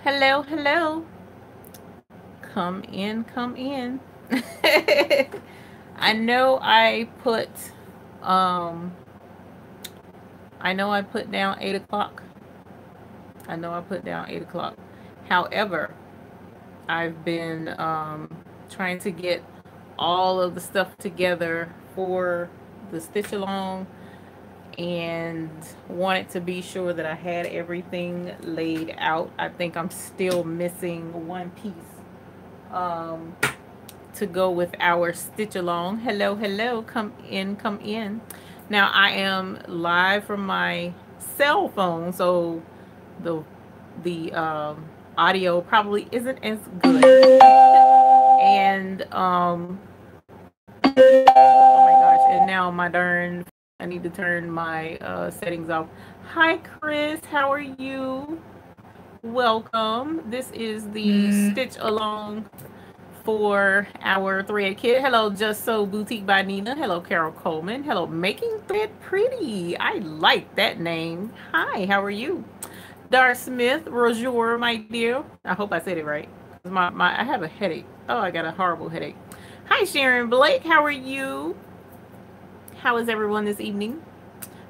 Hello, hello. Come in, come in. I know I put um I know I put down 8 o'clock. I know I put down 8 o'clock. However, I've been trying to get all of the stuff together for the stitch along and wanted to be sure that I had everything laid out. I think I'm still missing one piece um, to go with our stitch along. Hello, hello, come in, come in. Now I am live from my cell phone, so the the audio probably isn't as good. And oh my gosh, and now my darn, I need to turn my settings off. Hi Chris, how are you? Welcome. This is the stitch along for our thread kit. Hello, Just So Boutique by Nina. Hello, Carol Coleman. Hello, Making Thread Pretty. I like that name. Hi, how are you? Dar Smith, Rojour, my dear. I hope I said it right. I have a headache. Oh, I got a horrible headache. Hi, Sharon Blake. How are you? How is everyone this evening?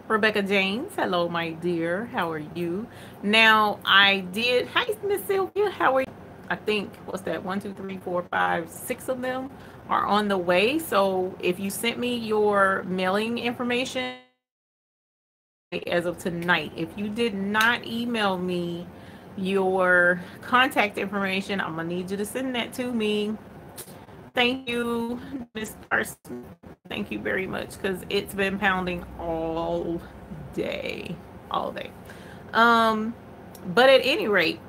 Rebecca James. Hello, my dear. How are you? Now, I did. Hi, Miss Sylvia. How are you? I think, what's that? 1, 2, 3, 4, 5, 6 of them are on the way. So if you sent me your mailing information as of tonight, if you did not email me your contact information, I'm going to need you to send that to me. Thank you, Miss Carson. Thank you very much because it's been pounding all day. All day. Um, but at any rate,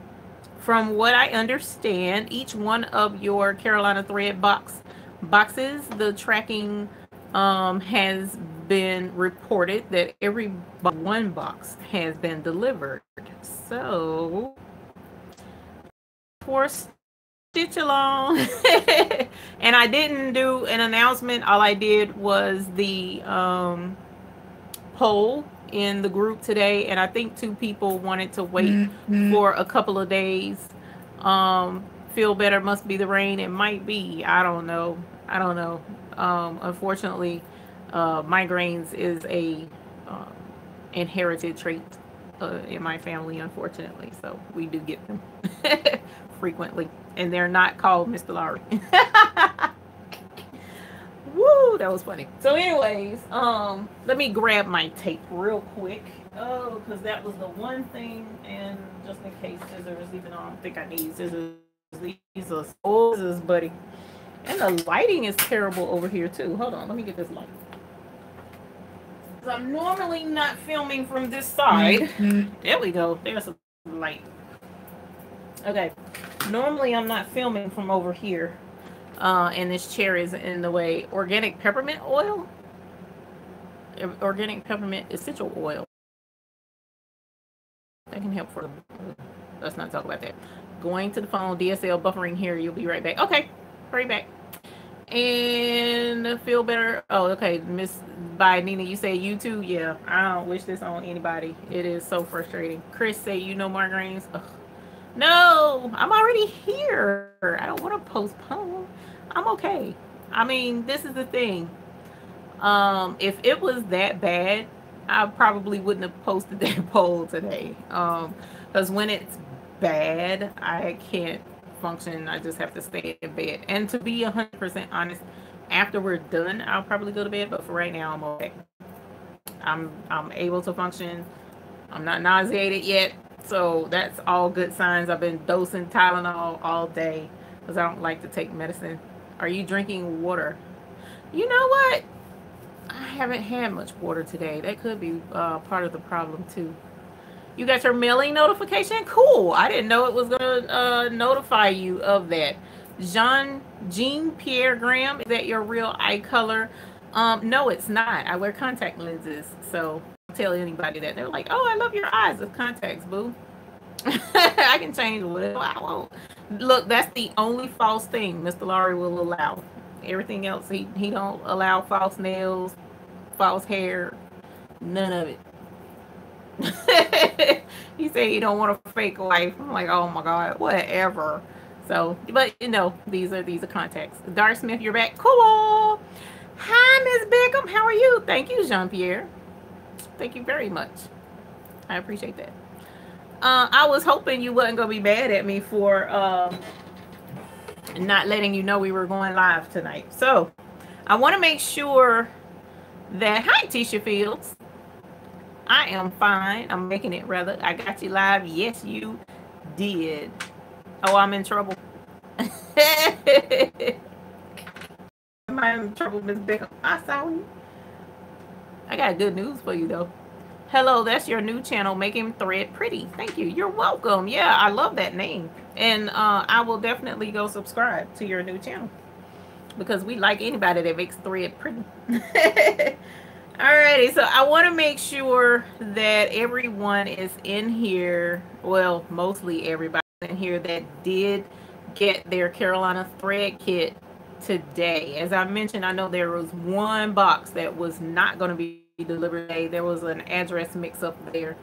from what I understand, each one of your Carolina thread boxes, the tracking has been reported that every one box has been delivered. So for stitch along, and I didn't do an announcement. All I did was the poll in the group today, and I think 2 people wanted to wait for a couple of days. Feel better must be the rain. It might be. I don't know. I don't know. Unfortunately, migraines is a um, inherited trait in my family, unfortunately. So we do get them frequently, and they're not called Mr. Lowry. Woo, that was funny. So, anyways, let me grab my tape real quick. Oh, because that was the one thing, and just in case scissors, even though I don't think I need scissors, these are scissors, buddy. And the lighting is terrible over here too. Hold on, let me get this light. I'm normally not filming from this side. There we go. There's a light. Okay. Normally I'm not filming from over here. And this chair is in the way. Organic peppermint oil. Organic peppermint essential oil. That can help for. Let's not talk about that. Going to the phone. DSL buffering here. You'll be right back. Okay. Hurry back. And feel better. Oh, okay. Miss by Nina, you say you too? Yeah. I don't wish this on anybody. It is so frustrating. Chris say you know migraines. Ugh. No, I'm already here. I don't want to postpone. I'm okay. I mean, this is the thing. If it was that bad, I probably wouldn't have posted that poll today. Because when it's bad, I can't function. I just have to stay in bed. And to be 100% honest, after we're done, I'll probably go to bed. But for right now, I'm okay. I'm able to function. I'm not nauseated yet. So that's all good signs. I've been dosing Tylenol all day because I don't like to take medicine. Are you drinking water? You know what? I haven't had much water today. That could be part of the problem too. You got your mailing notification? Cool. I didn't know it was going to notify you of that. Jean Pierre Graham, is that your real eye color? No, it's not. I wear contact lenses. So I'll tell anybody that. They're like, oh, I love your eyes with contacts, boo. I can change whatever I want. Look, that's the only false thing Mr. Laurie will allow. Everything else, he don't allow false nails, false hair, none of it. He said he don't want a fake wife. I'm like, oh my God, whatever. So, but you know, these are contacts. Dar Smith, you're back. Cool. Hi, Miss Bickham. How are you? Thank you, Jean Pierre. Thank you very much. I appreciate that. I was hoping you wasn't gonna be mad at me for not letting you know we were going live tonight. So I want to make sure that hi, Tisha Fields. I am fine. I'm making it rather. I got you live. Yes, you did. Oh, I'm in trouble. Am I in trouble, Miss Bickham? I saw you. I got good news for you, though. Hello, that's your new channel, Making Thread Pretty. Thank you. You're welcome. Yeah, I love that name. And I will definitely go subscribe to your new channel because we like anybody that makes thread pretty. Alrighty, so I want to make sure that everyone is in here. Well, mostly everybody in here that did get their Carolina thread kit today. As I mentioned, I know there was one box that was not going to be delivered today. There was an address mix up there.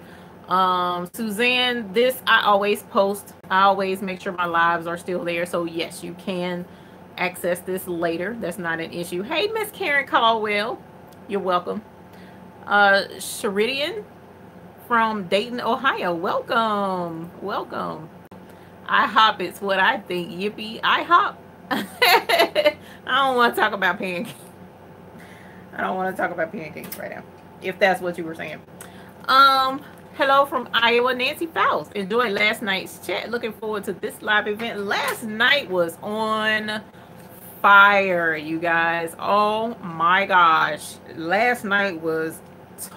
Suzanne, this I always post. I always make sure my lives are still there. So yes, you can access this later. That's not an issue. Hey, Miss Karen Caldwell. You're welcome. Sheridian from Dayton, Ohio. Welcome. Welcome. IHOP is what I think. Yippee. IHOP. I don't want to talk about pancakes. I don't want to talk about pancakes right now, if that's what you were saying. Hello from Iowa, Nancy Faust. Enjoyed last night's chat. Looking forward to this live event. Last night was on fire, you guys. Oh my gosh, last night was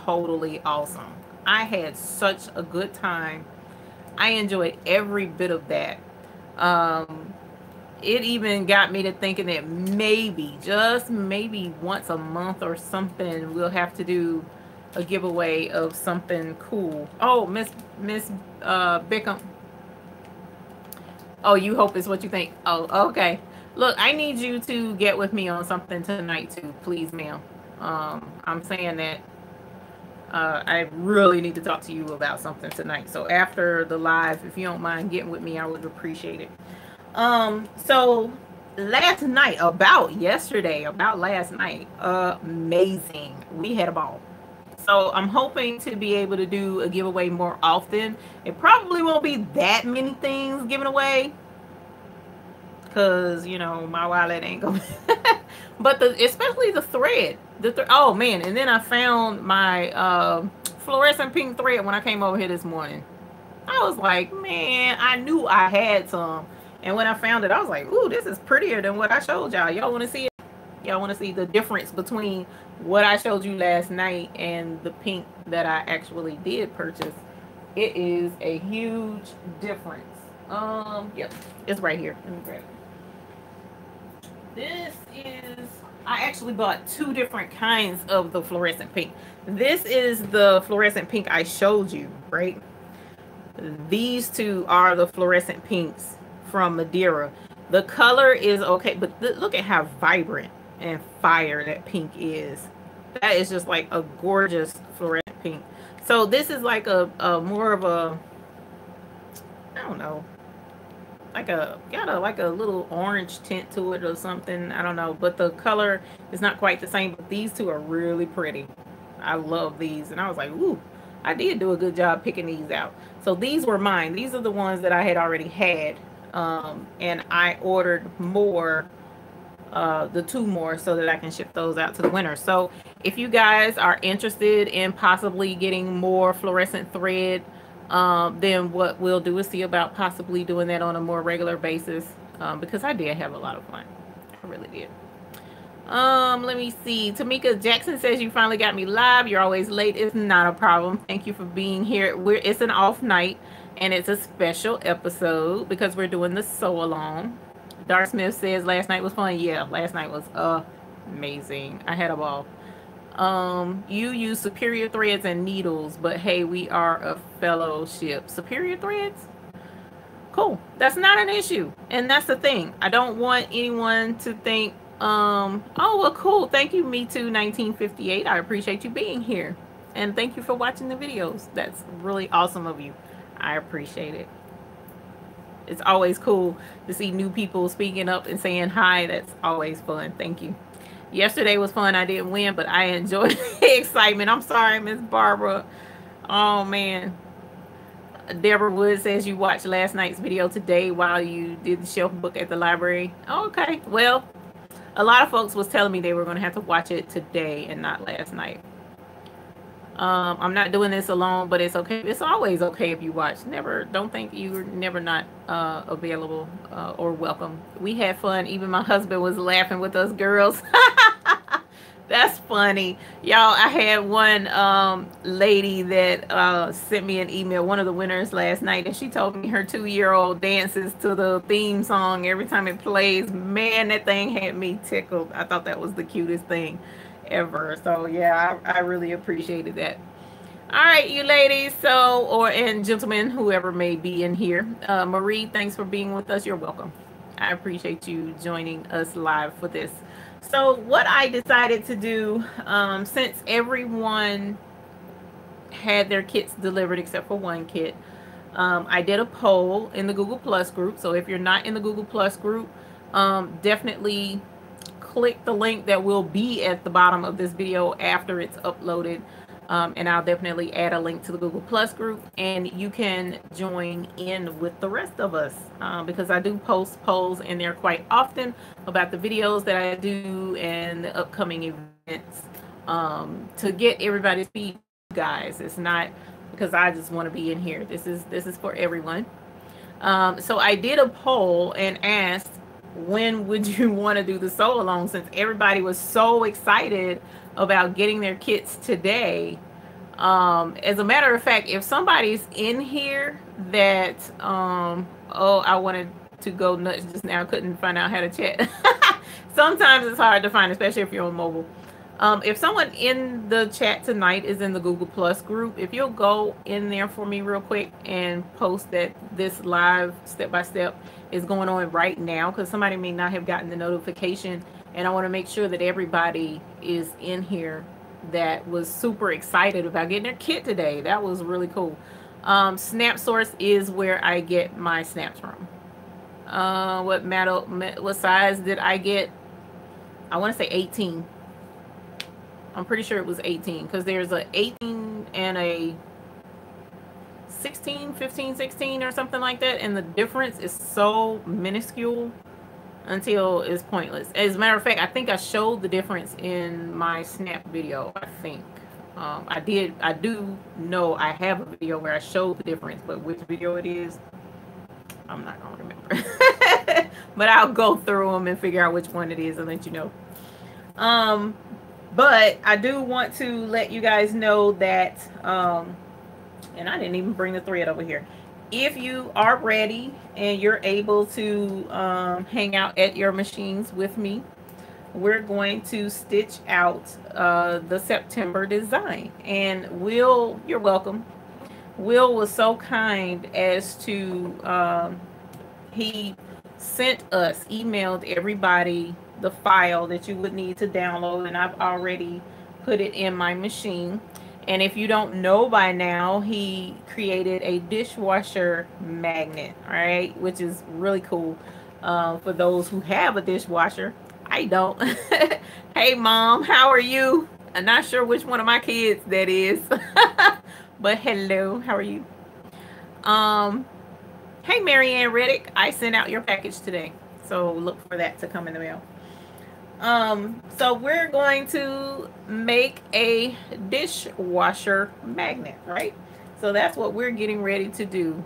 totally awesome. I had such a good time. I enjoyed every bit of that. It even got me to thinking that maybe, just maybe once a month or something, we'll have to do a giveaway of something cool. Oh, Miss Bickham. Oh, you hope is what you think. Oh, okay. Look, I need you to get with me on something tonight too, please, ma'am. I'm saying that I really need to talk to you about something tonight. So after the live, if you don't mind getting with me, I would appreciate it. So last night, about last night, amazing. We had a ball. So I'm hoping to be able to do a giveaway more often. It probably won't be that many things given away, because you know my wallet ain't going. But especially the thread. Oh man! And then I found my fluorescent pink thread when I came over here this morning. I was like, man, I knew I had some, and when I found it, I was like, ooh, this is prettier than what I showed y'all. Y'all want to see it? Y'all want to see the difference between what I showed you last night and the pink that I actually did purchase? It is a huge difference. Yep, it's right here. Let me grab it. This is, I actually bought two different kinds of the fluorescent pink. This is the fluorescent pink I showed you, right? These two are the fluorescent pinks from Madeira. The color is okay, but look at how vibrant and fire that pink is. That is just like a gorgeous fluorescent pink. So this is like a more of a, I don't know, like got a little orange tint to it or something. I don't know, but the color is not quite the same. But these two are really pretty. I love these, and I was like, ooh, I did do a good job picking these out. So these were mine. These are the ones that I had already had, and I ordered more. The two more so that I can ship those out to the winner. So if you guys are interested in possibly getting more fluorescent thread, then what we'll do is see about possibly doing that on a more regular basis, because I did have a lot of fun. I really did. Let me see. Tamika Jackson says you finally got me live. You're always late. It's not a problem. Thank you for being here. It's an off night and it's a special episode because we're doing the sew along. Dark Smith says last night was fun. Yeah, last night was amazing. I had a ball. You use superior threads and needles, but hey, we are a fellowship. Superior threads? Cool. That's not an issue. And that's the thing. I don't want anyone to think, oh, well, cool. Thank you, Me Too 1958. I appreciate you being here. And thank you for watching the videos. That's really awesome of you. I appreciate it. It's always cool to see new people speaking up and saying hi. That's always fun. Thank you. Yesterday was fun. I didn't win, but I enjoyed the excitement. I'm sorry, Miss Barbara. Oh, man. Deborah Wood says you watched last night's video today while you did the shelf book at the library. Okay. Well, a lot of folks was telling me they were going to have to watch it today and not last night. I'm not doing this alone, but it's okay. It's always okay if you watch. Never, don't think you're never not available or welcome. We had fun. Even my husband was laughing with us girls. That's funny. Y'all, I had one lady that sent me an email, one of the winners last night, and she told me her 2-year-old dances to the theme song every time it plays. Man, that thing had me tickled. I thought that was the cutest thing ever. So yeah, I really appreciated that. All right, you ladies, and gentlemen, whoever may be in here. Marie, thanks for being with us. You're welcome. I appreciate you joining us live for this. So what I decided to do, since everyone had their kits delivered except for one kit, I did a poll in the Google Plus group. So if you're not in the Google Plus group, definitely click the link that will be at the bottom of this video after it's uploaded, and I'll definitely add a link to the Google Plus group, and you can join in with the rest of us, because I do post polls in there quite often about the videos that I do and the upcoming events, to get everybody's feedback, guys. It's not because I just want to be in here. This is for everyone. So I did a poll and asked, when would you want to do the sew along, since everybody was so excited about getting their kits today. As a matter of fact, if somebody's in here that oh, I wanted to go nuts just now, couldn't find out how to chat. Sometimes it's hard to find, especially if you're on mobile. If someone in the chat tonight is in the Google Plus group, if you'll go in there for me real quick and post that this live step-by-step is going on right now, because somebody may not have gotten the notification, and I want to make sure that everybody is in here that was super excited about getting their kit today. That was really cool. Snap Source is where I get my snaps from. What size did I get? I want to say 18. I'm pretty sure it was 18, because there's a 18 and a 16, 15, 16 or something like that, and the difference is so minuscule until it's pointless. As a matter of fact, I think I showed the difference in my snap video. I think I do know I have a video where I showed the difference, but which video it is, I'm not gonna remember. But I'll go through them and figure out which one it is and let you know. But I do want to let you guys know that, and I didn't even bring the thread over here. If you are ready and you're able to hang out at your machines with me, we're going to stitch out the September design. And Will, you're welcome. Will was so kind as to, he emailed everybody the file that you would need to download, and I've already put it in my machine. And if you don't know by now, he created a dishwasher magnet, all right, which is really cool for those who have a dishwasher. I don't. Hey mom, how are you? I'm not sure which one of my kids that is. But hello, how are you? Hey Marianne Reddick, I sent out your package today, so look for that to come in the mail. So we're going to make a dishwasher magnet, right? So that's what we're getting ready to do.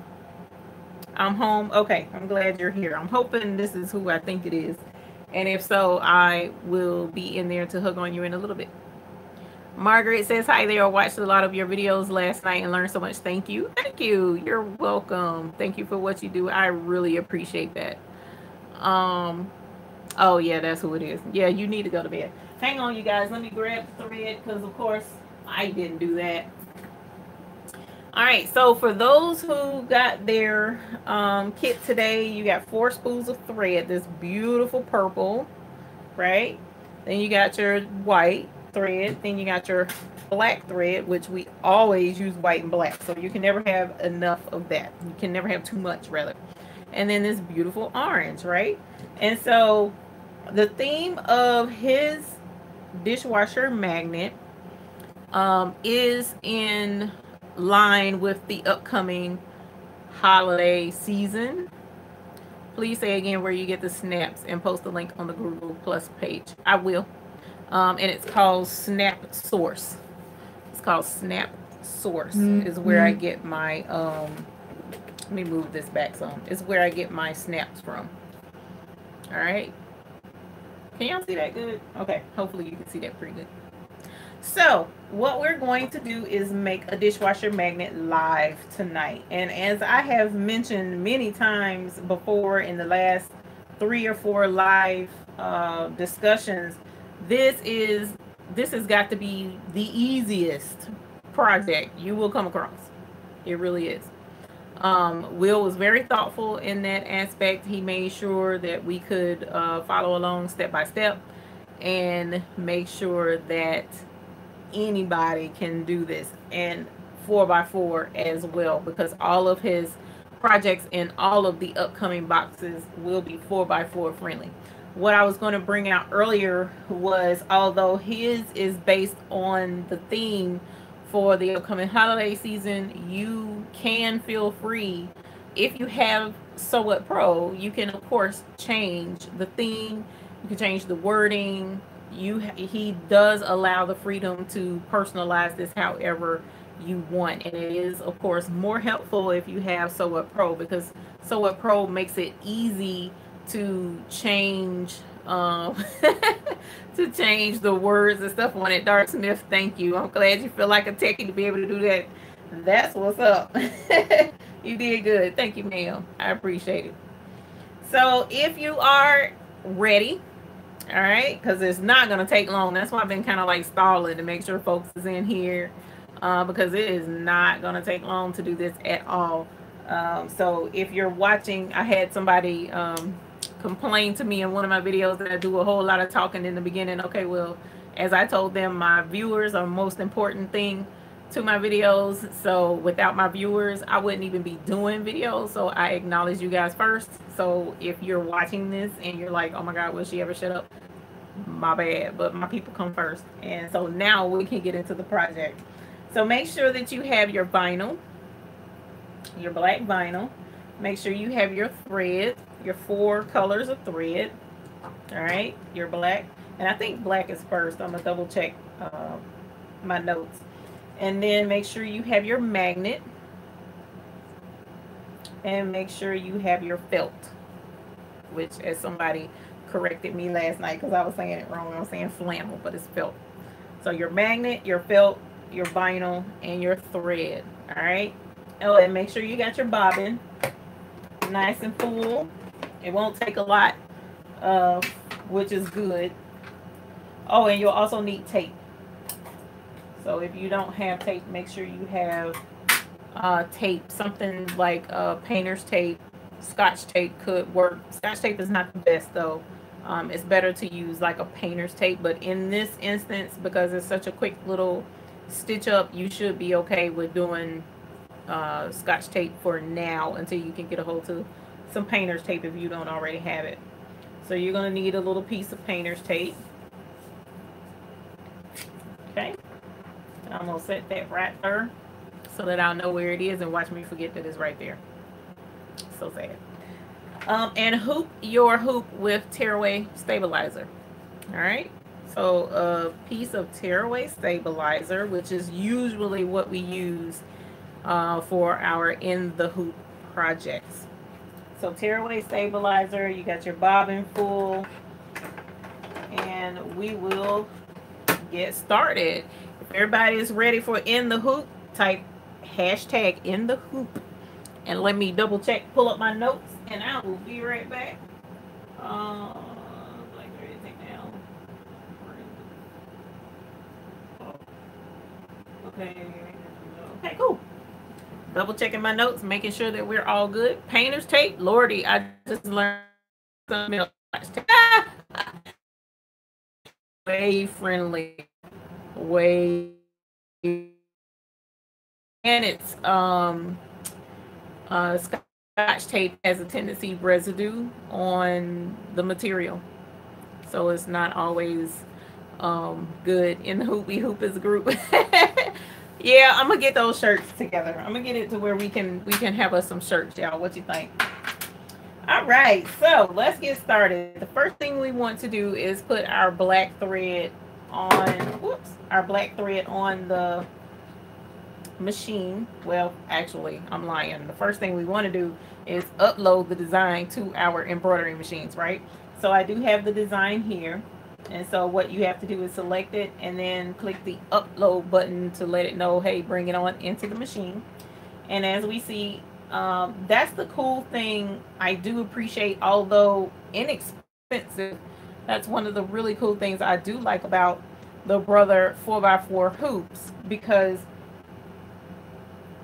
I'm home. Okay, I'm glad you're here. I'm hoping this is who I think it is. And if so, I will be in there to hug on you in a little bit. Margaret says, hi there. I watched a lot of your videos last night and learned so much. Thank you. Thank you. You're welcome. Thank you for what you do. I really appreciate that. Oh, yeah, that's who it is. Yeah, you need to go to bed. Hang on, you guys. Let me grab the thread because, of course, I didn't do that. All right, so for those who got their kit today, you got 4 spools of thread, this beautiful purple, right? Then you got your white, thread. Then you got your black thread, which we always use white and black. So you can never have enough of that. You can never have too much, rather. And then this beautiful orange, right? And so the theme of his dishwasher magnet is in line with the upcoming holiday season. Please say again where you get the snaps and post the link on the Google Plus page. I will. And it's called Snap Source. It's called Snap Source is where I get my let me move this back some. It's where I get my snaps from. All right. Can y'all see that good? Okay. Hopefully you can see that pretty good. So what we're going to do is make a dishwasher magnet live tonight. And as I have mentioned many times before in the last 3 or 4 live discussions, this has got to be the easiest project you will come across. It really is. Will was very thoughtful in that aspect. He made sure that we could follow along step by step and make sure that anybody can do this, and 4x4 as well, because all of his projects and all of the upcoming boxes will be 4x4 friendly. What I was going to bring out earlier was, although his is based on the theme for the upcoming holiday season, you can feel free, if you have Sew What Pro, you can of course change the theme, you can change the wording. He does allow the freedom to personalize this however you want, and it is of course more helpful if you have Sew What Pro, because Sew What Pro makes it easy to change to change the words and stuff on it. Dark Smith, thank you. I'm glad you feel like a techie to be able to do that. That's what's up. You did good. Thank you, ma'am. I appreciate it. So if you are ready, all right, because it's not going to take long. That's why I've been kind of like stalling to make sure folks is in here, because it is not going to take long to do this at all. So if you're watching, I had somebody complain to me in one of my videos that I do a whole lot of talking in the beginning. Okay, well, as I told them, my viewers are the most important thing to my videos. So without my viewers, I wouldn't even be doing videos. So I acknowledge you guys first. So if you're watching this and you're like, oh my God, will she ever shut up? My bad, but my people come first. And so now we can get into the project. So make sure that you have your vinyl, your black vinyl. Make sure you have your thread, your 4 colors of thread. All right, your black. And I think black is first. I'm gonna double check my notes. And then make sure you have your magnet, and make sure you have your felt, which, as somebody corrected me last night because I was saying it wrong, I was saying flannel, but it's felt. So your magnet, your felt, your vinyl, and your thread. All right. Oh, and make sure you got your bobbin nice and full. It won't take a lot, which is good. Oh, and you'll also need tape. So if you don't have tape, make sure you have tape, something like painter's tape. Scotch tape could work. Scotch tape is not the best though. It's better to use like a painter's tape, but in this instance, because it's such a quick little stitch up, you should be okay with doing Scotch tape for now until you can get a hold of some painter's tape if you don't already have it. So you're going to need a little piece of painter's tape. Okay. I'm going to set that right there so that I'll know where it is, and watch me forget that it's right there. So sad. And hoop your hoop with tearaway stabilizer. All right. So a piece of tearaway stabilizer, which is usually what we use for our in the hoop projects. So tearaway stabilizer, you got your bobbin full, and we will get started. If everybody is ready for in the hoop, type hashtag in the hoop, and let me double check, pull up my notes, and I will be right back. Like everything now. Okay, cool. Double checking my notes, making sure that we're all good. Painter's tape, Lordy, I just learned something else. Way friendly. way, and it's Scotch tape has a tendency residue on the material, so it's not always good in the Hoopy Hoopers group. Yeah, I'm gonna get those shirts together. I'm gonna get it to where we can have us some shirts, y'all. What you think? All right, so let's get started. The first thing we want to do is put our black thread on. Whoops, our black thread on the machine. Well, actually, I'm lying. The first thing we want to do is upload the design to our embroidery machines, right? So I do have the design here. And so what you have to do is select it and then click the upload button to let it know, hey, bring it on into the machine. And as we see, that's the cool thing I do appreciate, although inexpensive. That's one of the really cool things I do like about the Brother 4x4 hoops, because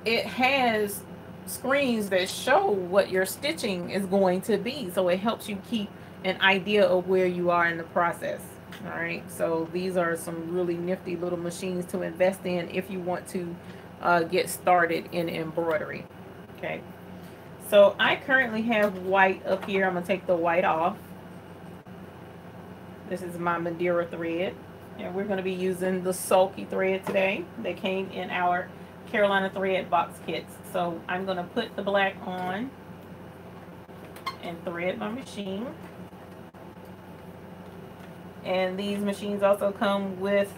it has screens that show what your stitching is going to be, so it helps you keep an idea of where you are in the process. All right, so these are some really nifty little machines to invest in if you want to get started in embroidery. Okay, so I currently have white up here. I'm gonna take the white off. This is my Madeira thread, and we're going to be using the sulky thread today. They came in our Carolina thread box kits. So I'm going to put the black on and thread my machine. And these machines also come with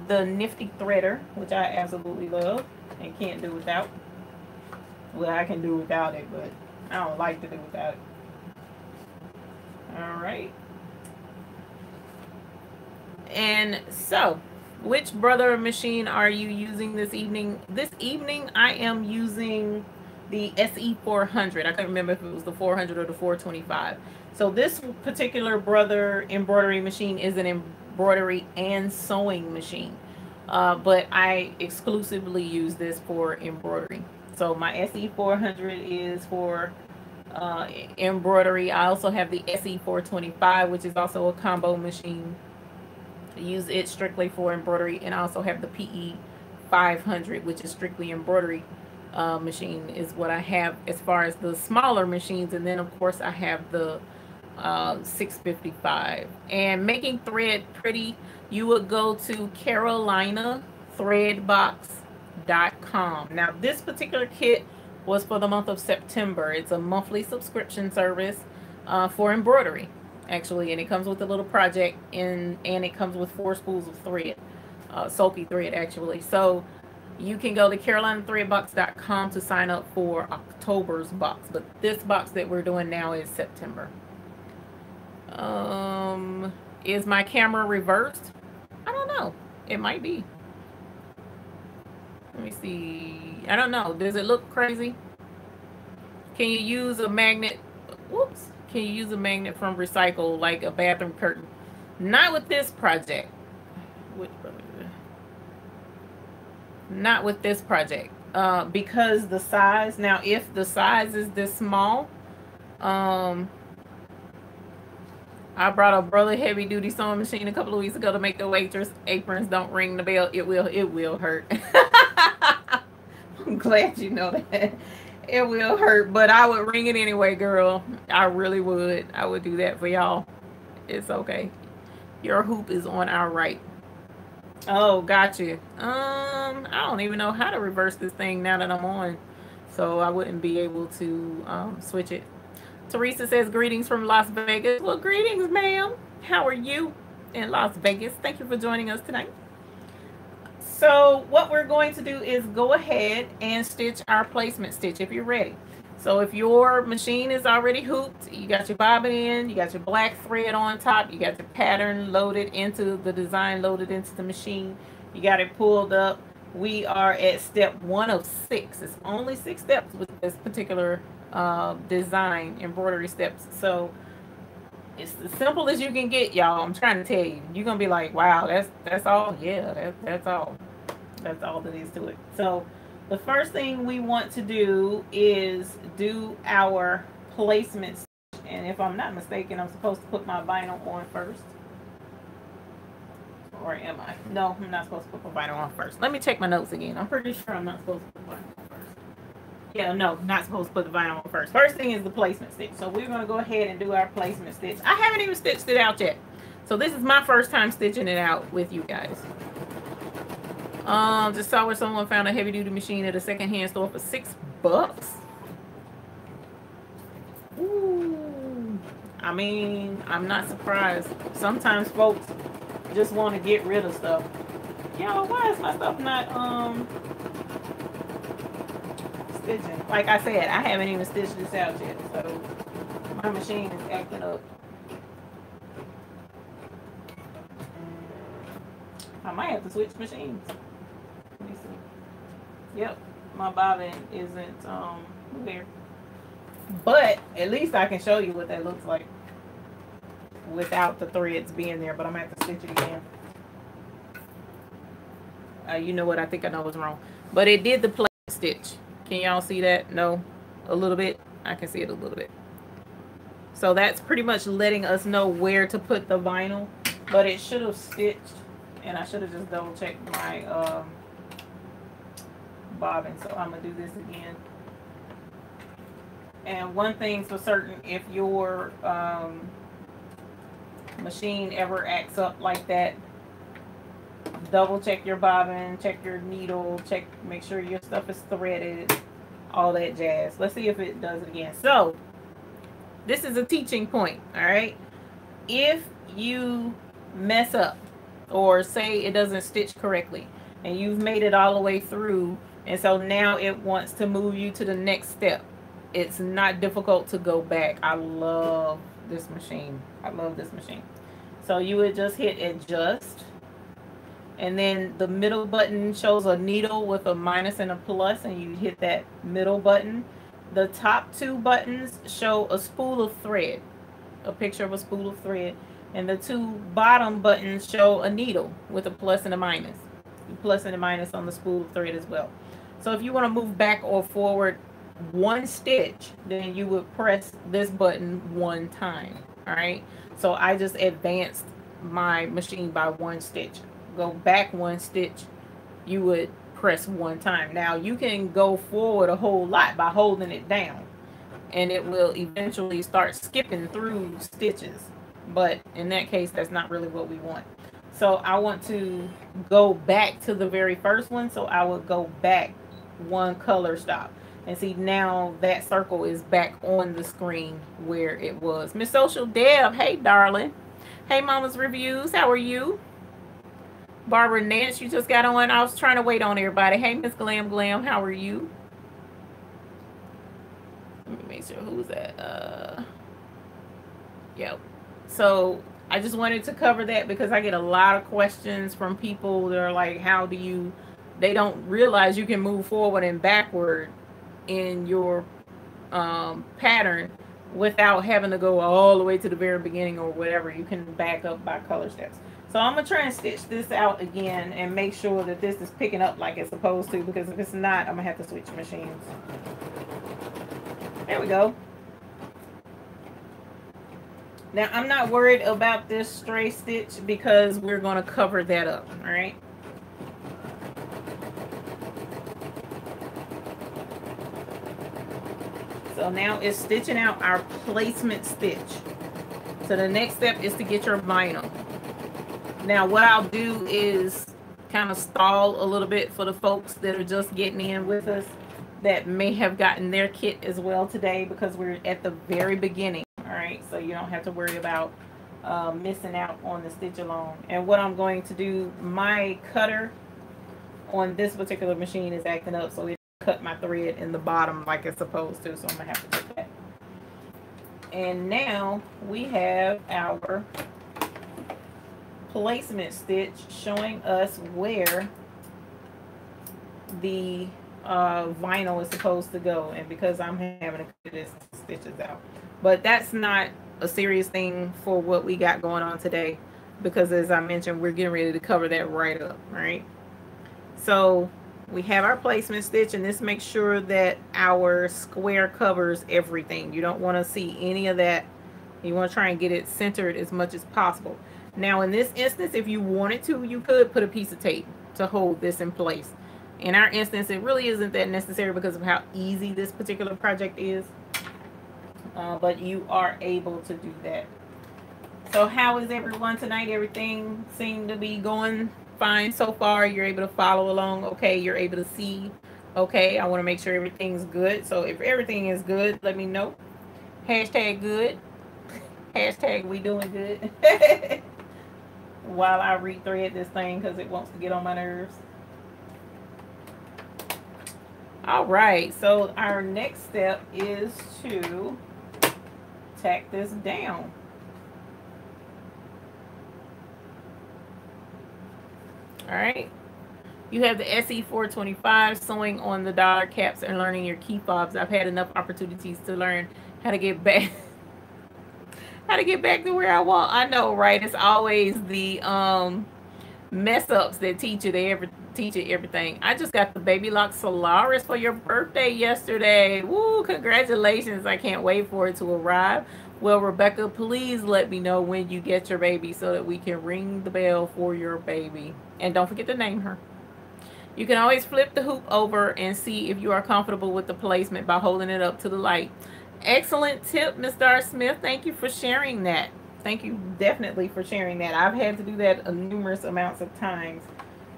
the nifty threader, which I absolutely love and can't do without. Well, I can do without it, but I don't like to do without it. All right. And so, which Brother machine are you using this evening? This evening, I am using the SE400. I can't remember if it was the 400 or the 425. So this particular Brother embroidery machine is an embroidery and sewing machine. But I exclusively use this for embroidery. So my SE400 is for embroidery. I also have the SE425, which is also a combo machine. I use it strictly for embroidery, and I also have the PE 500, which is strictly embroidery machine, is what I have as far as the smaller machines. And then of course I have the 655. And making thread pretty, you would go to carolinathreadbox.com. Now this particular kit was for the month of September. It's a monthly subscription service for embroidery, actually, and it comes with a little project and it comes with 4 spools of thread, sulky thread, actually. So you can go to carolinathreadbox.com to sign up for October's box, but this box that we're doing now is September. Is my camera reversed? I don't know. It might be. Let me see. I don't know. Does it look crazy? Can you use a magnet? Whoops. Can you use a magnet from recycle, like a bathroom curtain? Not with this project. Which project? Not with this project. Because the size, now if the size is this small, I brought a Brother heavy duty sewing machine a couple of weeks ago to make the waitress aprons don't ring the bell. It will hurt. I'm glad you know that. It will hurt, but I would ring it anyway, girl. I really would. I would do that for y'all. It's okay. Your hoop is on our right. Oh, gotcha. I don't even know how to reverse this thing now that I'm on, so I wouldn't be able to switch it. Teresa says, greetings from Las Vegas. Well, greetings, ma'am. How are you in Las Vegas? Thank you for joining us tonight. So what we're going to do is go ahead and stitch our placement stitch if you're ready. So if your machine is already hooped, you got your bobbin in, you got your black thread on top, you got your pattern loaded into the design, loaded into the machine, you got it pulled up. We are at step 1 of 6. It's only 6 steps with this particular design, embroidery steps. So it's as simple as you can get, y'all. I'm trying to tell you. You're gonna be like, wow, that's all. Yeah, that's all. That's all that is to it. So the first thing we want to do is do our placements. And if I'm not mistaken, I'm supposed to put my vinyl on first. Or am I? No, I'm not supposed to put the vinyl on first. Let me check my notes again. I'm pretty sure I'm not supposed to put the vinyl on first. Yeah, no, not supposed to put the vinyl on first. First thing is the placement stitch. So we're going to go ahead and do our placement stitch. I haven't even stitched it out yet. So this is my first time stitching it out with you guys. Just saw where someone found a heavy duty machine at a secondhand store for $6. Ooh. I mean, I'm not surprised. Sometimes folks just want to get rid of stuff. Yo, why is my stuff not stitching? Like I said, I haven't even stitched this out yet, so my machine is acting up. I might have to switch machines. Let me see. Yep, my bobbin isn't there. But at least I can show you what that looks like without the threads being there, but I'm gonna have to stitch it again. You know what? I think I know what's wrong. But it did the plate stitch. Can y'all see that? No? A little bit? I can see it a little bit. So that's pretty much letting us know where to put the vinyl. But it should have stitched. And I should have just double checked my bobbin. So I'm going to do this again. And one thing's for certain, if your machine ever acts up like that, double check your bobbin, check your needle, make sure your stuff is threaded, all that jazz. Let's see if it does it again. So this is a teaching point, all right? If you mess up or say it doesn't stitch correctly and you've made it all the way through, and so now it wants to move you to the next step, it's not difficult to go back. I love this machine. I love this machine. So you would just hit adjust, and then the middle button shows a needle with a minus and a plus, and you hit that middle button. The top two buttons show a spool of thread, a picture of a spool of thread, and the two bottom buttons show a needle with a plus and a minus. The plus and a minus on the spool of thread as well. So if you want to move back or forward one stitch, then you would press this button one time. All right, so I just advanced my machine by one stitch. Go back one stitch, you would press one time. Now you can go forward a whole lot by holding it down, and it will eventually start skipping through stitches, but in that case that's not really what we want. So I want to go back to the very first one, so I would go back one color stop. And see, now that circle is back on the screen where it was. Miss Social Deb, hey darling. Hey Mama's Reviews, how are you? Barbara Nance, you just got on. I was trying to wait on everybody. Hey Miss Glam Glam, how are you? Let me make sure who's that. Yep. So I just wanted to cover that because I get a lot of questions from people that are like, how do you, they don't realize you can move forward and backward in your pattern without having to go all the way to the very beginning or whatever. You can back up by color steps. So I'm gonna try and stitch this out again and make sure that this is picking up like it's supposed to, because if it's not, I'm gonna have to switch machines. There we go. Now I'm not worried about this stray stitch because we're gonna cover that up. All right. So now it's stitching out our placement stitch. So the next step is to get your vinyl. Now what I'll do is kind of stall a little bit for the folks that are just getting in with us that may have gotten their kit as well today, because we're at the very beginning. All right, so you don't have to worry about missing out on the stitch along. And what I'm going to do, my cutter on this particular machine is acting up, so it cut my thread in the bottom like it's supposed to, so I'm gonna have to do that. And now we have our placement stitch showing us where the vinyl is supposed to go, and because I'm having to cut this stitches out, but that's not a serious thing for what we got going on today, because as I mentioned, we're getting ready to cover that right up. Right, so we have our placement stitch, and this makes sure that our square covers everything. You don't want to see any of that. You want to try and get it centered as much as possible. Now, in this instance, if you wanted to, you could put a piece of tape to hold this in place. In our instance, it really isn't that necessary because of how easy this particular project is. But you are able to do that. So how is everyone tonight? Everything seemed to be going fine so far. You're able to follow along. Okay, you're able to see. Okay, I want to make sure everything's good. So if everything is good, let me know. Hashtag good. Hashtag we doing good. While I rethread this thing because it wants to get on my nerves. All right, so our next step is to tack this down. All right, you have the SE425 sewing on the dollar caps and learning your key fobs. I've had enough opportunities to learn how to get back to where I want. I know, right? It's always the mess ups that teach you everything. I just got the Baby Lock Solaris for your birthday yesterday. Woo, congratulations. I can't wait for it to arrive. Well, Rebecca, please let me know when you get your baby so that we can ring the bell for your baby. And don't forget to name her. You can always flip the hoop over and see if you are comfortable with the placement by holding it up to the light. Excellent tip, Ms. Dar Smith. Thank you for sharing that. Thank you definitely for sharing that. I've had to do that numerous amounts of times.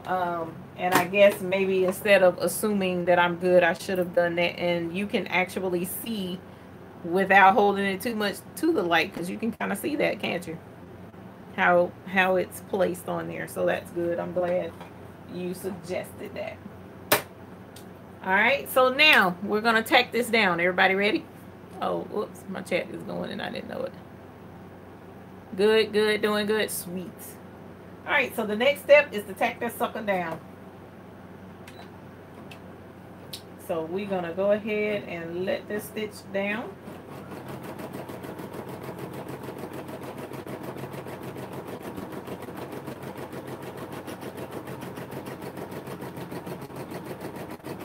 And I guess maybe instead of assuming that I'm good, I should have done that. And you can actually see without holding it too much to the light, because you can kind of see that, can't you? How it's placed on there. So that's good. I'm glad you suggested that. All right, so now we're gonna tack this down. Everybody ready? Oh, whoops, my chat is going and I didn't know it. Good, good, doing good, sweet. All right, so the next step is to tack that sucker down. So we're gonna go ahead and let this stitch down.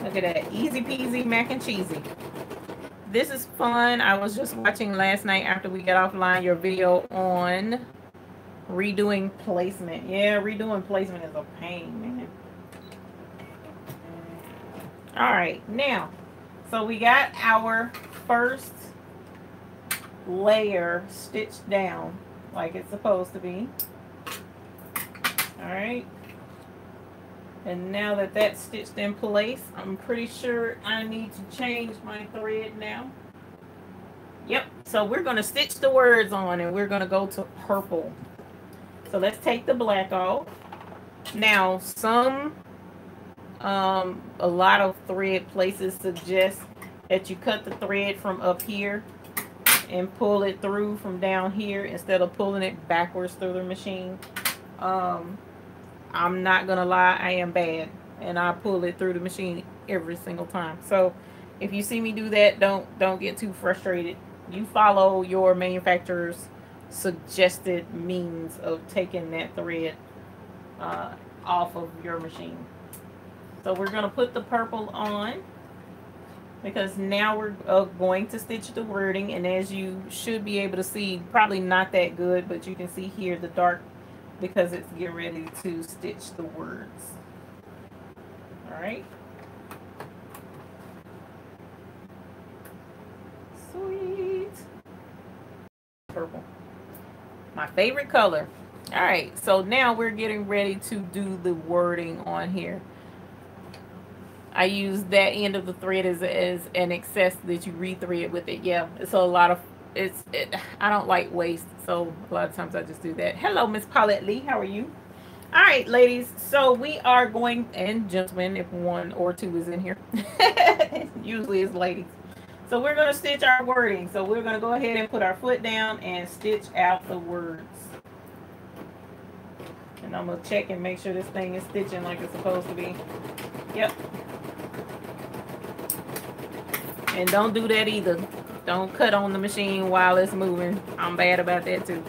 Look at that, easy peasy mac and cheesy. This is fun. I was just watching last night after we got offline your video on redoing placement. Yeah, redoing placement is a pain, man. All right, now, so we got our first layer stitched down like it's supposed to be. All right. And now that that's stitched in place, I'm pretty sure I need to change my thread now. Yep, so we're gonna stitch the words on and we're gonna go to purple. So let's take the black off. Now, a lot of thread places suggest that you cut the thread from up here and pull it through from down here instead of pulling it backwards through the machine. I'm not gonna lie, I am bad and I pull it through the machine every single time. So if you see me do that, don't get too frustrated. You follow your manufacturer's suggested means of taking that thread off of your machine. So we're gonna put the purple on because now we're going to stitch the wording, and as you should be able to see, probably not that good, but you can see here the dark because it's getting ready to stitch the words. All right. Sweet. Purple. My favorite color. All right, so now we're getting ready to do the wording on here. I use that end of the thread as an excess that you rethread with it. Yeah, it's a lot of I don't like waste, so a lot of times I just do that. Hello, Miss Paulette Lee, how are you? All right, ladies, so we are going, and gentlemen, if one or two is in here. Usually it's ladies. So we're going to stitch our wording. So we're going to go ahead and put our foot down and stitch out the words. And I'm going to check and make sure this thing is stitching like it's supposed to be. Yep. And don't do that either. Don't cut on the machine while it's moving. I'm bad about that too.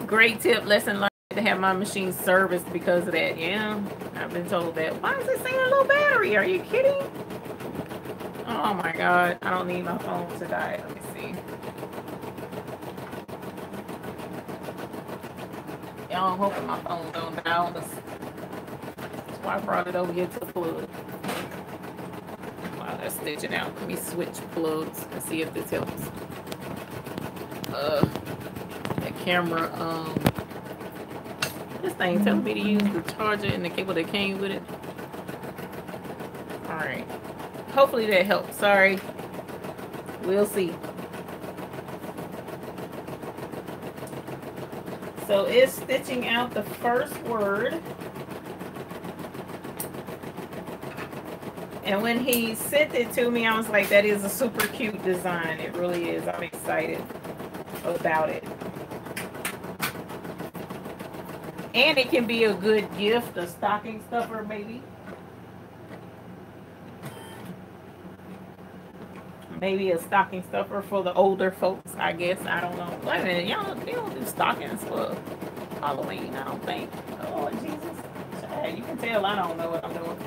Great tip, lesson learned, to have my machine serviced because of that. Yeah, I've been told that. Why is it saying a low battery? Are you kidding? Oh my God, I don't need my phone to die. Let me see. Y'all, hoping my phone don't die on us. That's why I brought it over here to the plug. While they're stitching out, let me switch plugs and see if this helps. That camera, this thing telling me to use the charger and the cable that came with it. All right. Hopefully that helps. Sorry. We'll see. So it's stitching out the first word. And when he sent it to me, I was like, that is a super cute design. It really is. I'm excited about it. And it can be a good gift, a stocking stuffer maybe. Maybe a stocking stuffer for the older folks, I guess. I don't know. Wait a minute, y'all, they don't do stockings for Halloween, I don't think. Oh, Jesus. Child, you can tell I don't know what I'm doing.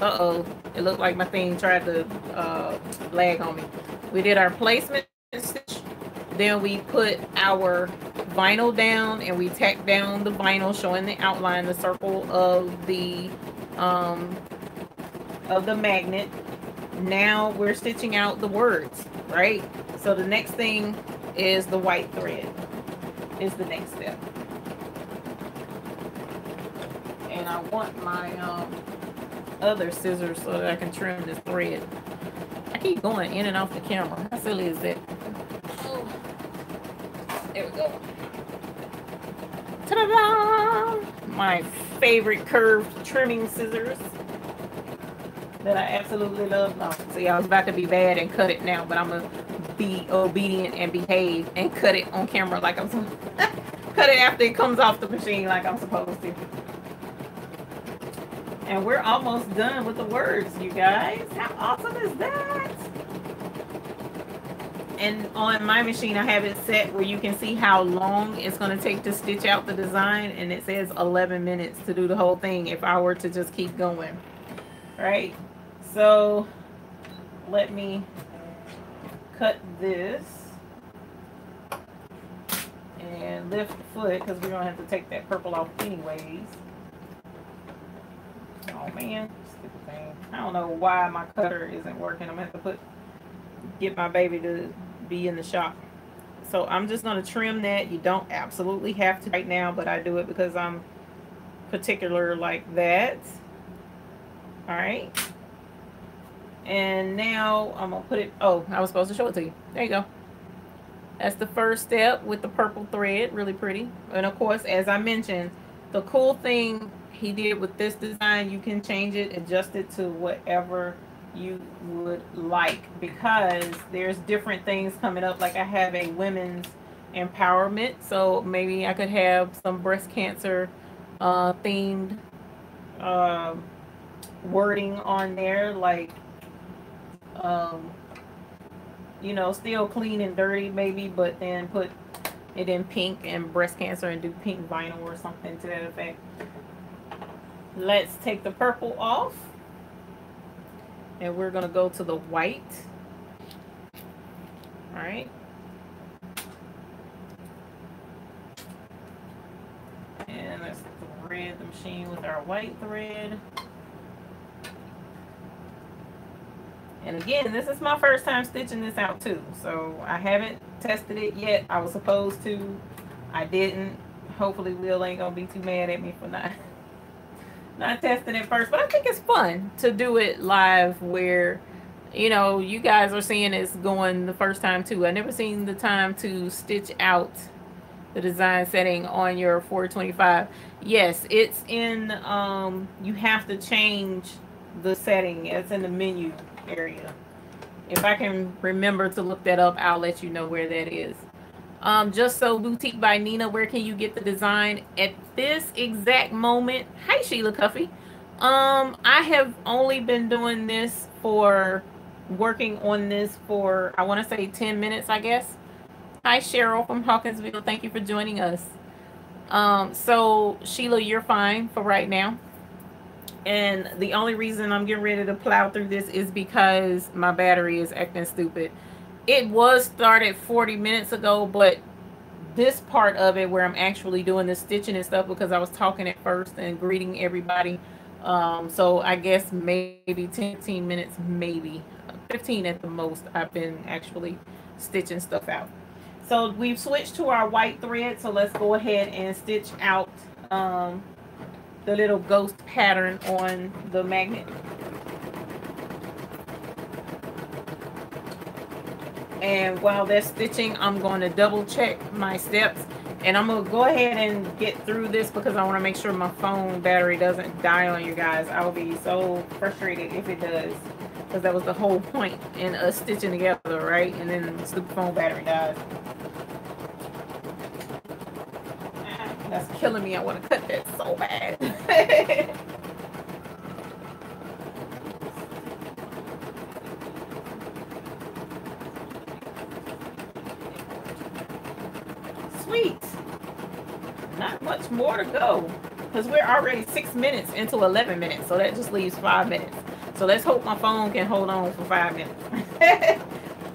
Uh-oh. It looked like my thing tried to lag on me. We did our placement stitch. Then we put our vinyl down and we tacked down the vinyl showing the outline, the circle of the magnet. Now we're stitching out the words, right? So the next thing is the white thread is the next step. And I want my other scissors so that I can trim this thread. I keep going in and off the camera. How silly is that? Oh, there we go. Ta-da! My favorite curved trimming scissors that I absolutely love. No, see, I was about to be bad and cut it now, but I'm gonna be obedient and behave and cut it on camera like I'm supposed to. Cut it after it comes off the machine like I'm supposed to. And we're almost done with the words, you guys. How awesome is that? And on my machine, I have it set where you can see how long it's going to take to stitch out the design. And it says 11 minutes to do the whole thing if I were to just keep going. Right? So let me cut this and lift the foot because we're going to have to take that purple off anyways. Oh man, stupid thing. I don't know why my cutter isn't working. I'm gonna have to get my baby to be in the shop. So I'm just gonna trim that. You don't absolutely have to right now, but I do it because I'm particular like that. All right. And now I'm gonna put it, oh, I was supposed to show it to you. There you go. That's the first step with the purple thread, really pretty. And of course, as I mentioned, the cool thing he did with this design, you can change it, adjust it to whatever you would like, because there's different things coming up. Like I have a women's empowerment, so maybe I could have some breast cancer themed wording on there, like you know, still clean and dirty maybe, but then put it in pink and breast cancer and do pink vinyl or something to that effect. Let's take the purple off and we're going to go to the white. All right. And let's thread the machine with our white thread. And again, this is my first time stitching this out too. So I haven't tested it yet. I was supposed to. I didn't. Hopefully Will ain't going to be too mad at me for not testing it first, but I think it's fun to do it live where, you know, you guys are seeing it's going the first time too. I never seen the time to stitch out the design setting on your 425. Yes, it's in, you have to change the setting. It's in the menu area. If I can remember to look that up, I'll let you know where that is. Just So Boutique by Nina, where can you get the design at this exact moment? Hi, Sheila Cuffy. I have only been doing this working on this for, I want to say 10 minutes, I guess. Hi, Cheryl from Hawkinsville. Thank you for joining us. So Sheila, you're fine for right now. And the only reason I'm getting ready to plow through this is because my battery is acting stupid. It was started 40 minutes ago, but this part of it where I'm actually doing the stitching and stuff, because I was talking at first and greeting everybody. So I guess maybe 10, 15 minutes, maybe 15 at the most, I've been actually stitching stuff out. So we've switched to our white thread. So let's go ahead and stitch out the little ghost pattern on the magnet. And while that's stitching, I'm going to double check my steps, and I'm going to go ahead and get through this because I want to make sure my phone battery doesn't die on you guys. I'll be so frustrated if it does, because that was the whole point in us stitching together, right? And then the stupid phone battery dies. That's killing me. I want to cut that so bad. Sweet. Not much more to go, because we're already 6 minutes into 11 minutes, so that just leaves 5 minutes. So let's hope my phone can hold on for 5 minutes.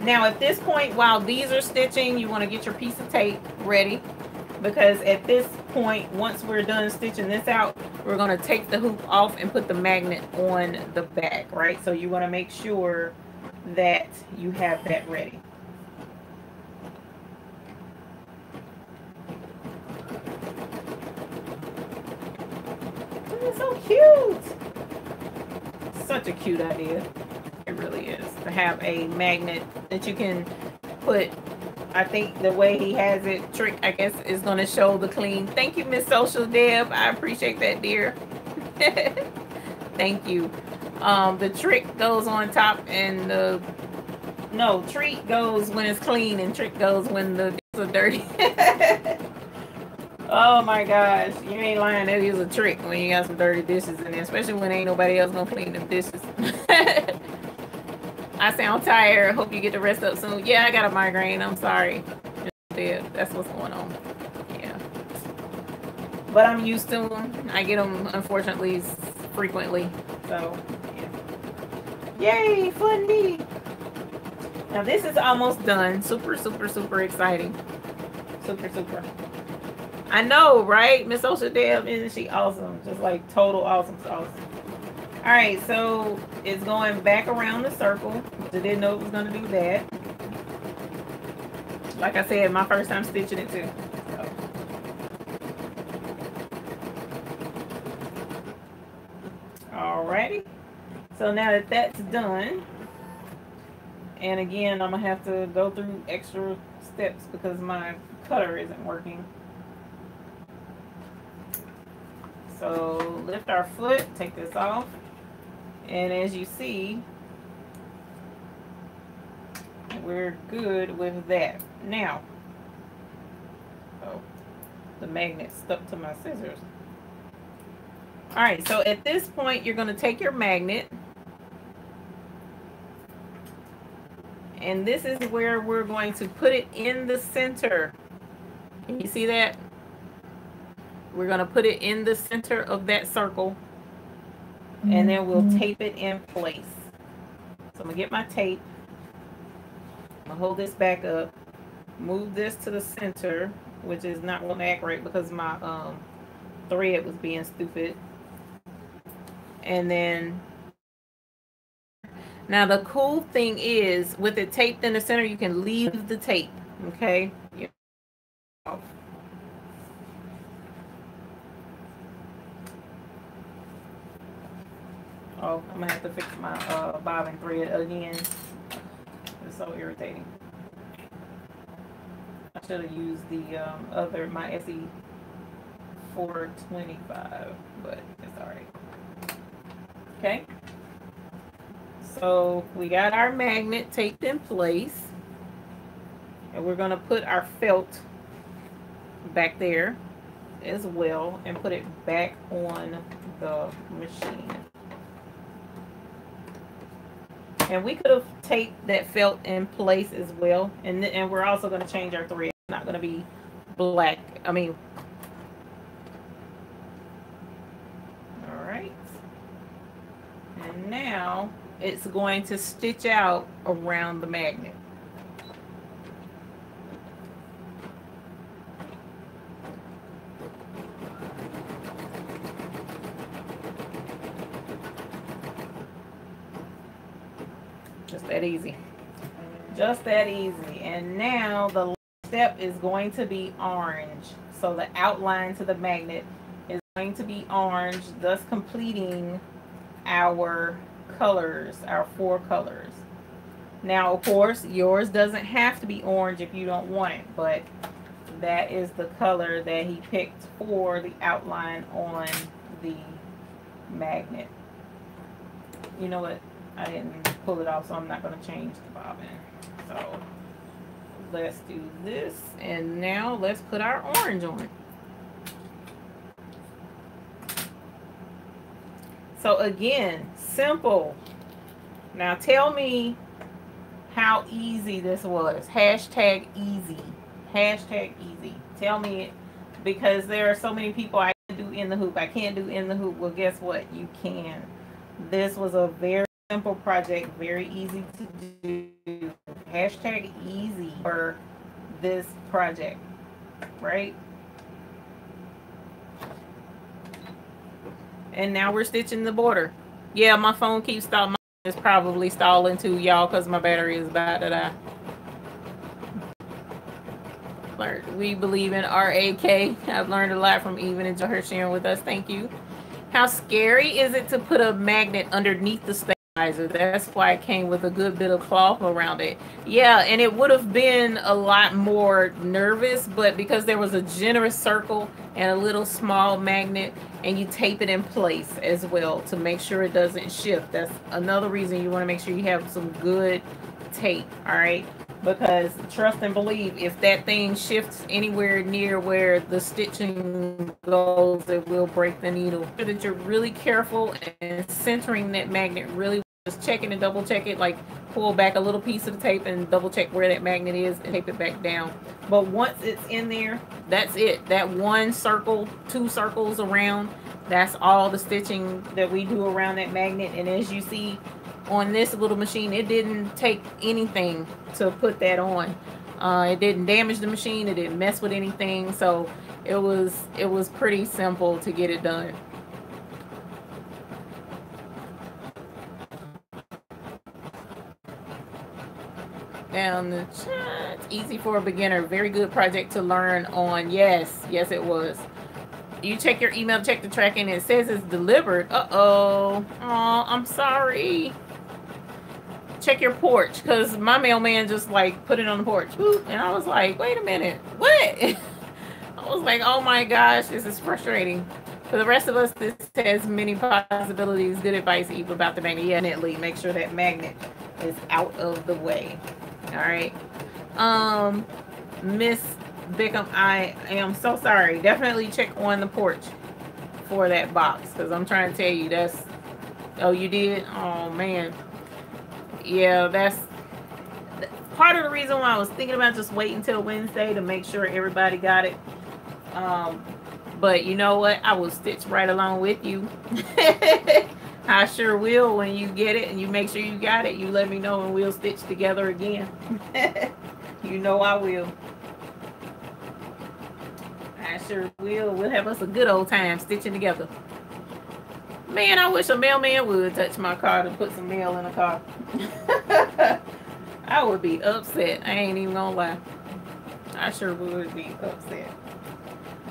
Now at this point, while these are stitching, you want to get your piece of tape ready, because at this point, once we're done stitching this out, we're going to take the hoop off and put the magnet on the back, right? So you want to make sure that you have that ready. It's so cute. Such a cute idea. It really is, to have a magnet that you can put. I think the way he has it, Trick, I guess, is going to show the clean. Thank you, Miss Social Deb. I appreciate that, dear. Thank you. The trick goes on top, and the treat goes when it's clean, and trick goes when the dishes are dirty. Oh my gosh, you ain't lying. That is a trick when you got some dirty dishes in there, especially when ain't nobody else gonna clean them dishes. I sound tired. Hope you get to rest up soon. Yeah, I got a migraine. I'm sorry. That's what's going on. Yeah. But I'm used to them. I get them, unfortunately, frequently. So, yeah. Yay, fun me. Now, this is almost done. Super, super, super exciting. Super, super. I know, right? Miss Osha Deb, isn't she awesome? Just like total awesome sauce. All right, so it's going back around the circle. I didn't know it was going to do that. Like I said, my first time stitching it too. So. Alrighty. So now that that's done, and again, I'm going to have to go through extra steps because my cutter isn't working. So lift our foot, take this off, and as you see, we're good with that. Now, oh, the magnet stuck to my scissors. All right, so at this point, you're going to take your magnet, and this is where we're going to put it in the center. Can you see that? We're going to put it in the center of that circle, and then we'll tape it in place. So I'm going to get my tape. I'm going to hold this back up, move this to the center, which is not going to act right because my thread was being stupid. And then, now the cool thing is, with it taped in the center, you can leave the tape, okay? Oh, I'm gonna have to fix my bobbin thread again. It's so irritating. I should have used the my SE 425, but it's alright. Okay. So we got our magnet taped in place, and we're gonna put our felt back there as well and put it back on the machine. And we could have taped that felt in place as well. And we're also going to change our thread. It's not going to be black. I mean, all right. And now it's going to stitch out around the magnet. that easy. Just that easy. And now the last step is going to be orange. So the outline to the magnet is going to be orange, thus completing our colors, our 4 colors. Now, of course, yours doesn't have to be orange if you don't want it, but that is the color that he picked for the outline on the magnet. You know what? I didn't pull it off, so I'm not going to change the bobbin. So let's do this, and now let's put our orange on. So again, simple. Now tell me how easy this was. Hashtag easy. Hashtag easy. Tell me it, because there are so many people I can't do in the hoop. I can't do in the hoop. Well, guess what? You can. This was a very simple project, very easy to do. Hashtag easy for this project, right? And now we're stitching the border. Yeah, my phone keeps stalling. It's probably stalling too, y'all, because my battery is about to die. We believe in RAK. I've learned a lot from Eve and enjoy her sharing with us. Thank you. How scary is it to put a magnet underneath the stabilizer? That's why it came with a good bit of cloth around it. Yeah, and it would have been a lot more nervous, but because there was a generous circle and a little small magnet, and you tape it in place as well to make sure it doesn't shift. That's another reason you want to make sure you have some good tape, all right? Because trust and believe, if that thing shifts anywhere near where the stitching goes, it will break the needle. Make sure that you're really careful and centering that magnet really. Just check it and double check it, like pull back a little piece of the tape and double check where that magnet is and tape it back down. But once it's in there, that's it. That 1 circle, 2 circles around, that's all the stitching that we do around that magnet. And as you see on this little machine, it didn't take anything to put that on. It didn't damage the machine, it didn't mess with anything, so it was pretty simple to get it done. Down the chat. Easy for a beginner. Very good project to learn on. Yes, it was. You check your email, check the tracking. It says it's delivered. Uh-oh. Oh, I'm sorry. Check your porch, because my mailman just like put it on the porch. And I was like, wait a minute. What? I was like, oh my gosh, this is frustrating. For the rest of us, this has many possibilities. Good advice, Eve, about the magnet. Yeah, definitely make sure that magnet is out of the way. All right. Miss Bickham, I am so sorry. Definitely check on the porch for that box, because I'm trying to tell you that's... Oh, you did? Oh, man. Yeah, that's part of the reason why I was thinking about just waiting until Wednesday to make sure everybody got it. But you know what? I will stitch right along with you. I sure will. When you get it and you make sure you got it, you let me know and we'll stitch together again. You know I will. I sure will. We'll have us a good old time stitching together. Man, I wish a mailman would touch my car to put some mail in the car. I would be upset. I ain't even gonna lie. I sure would be upset.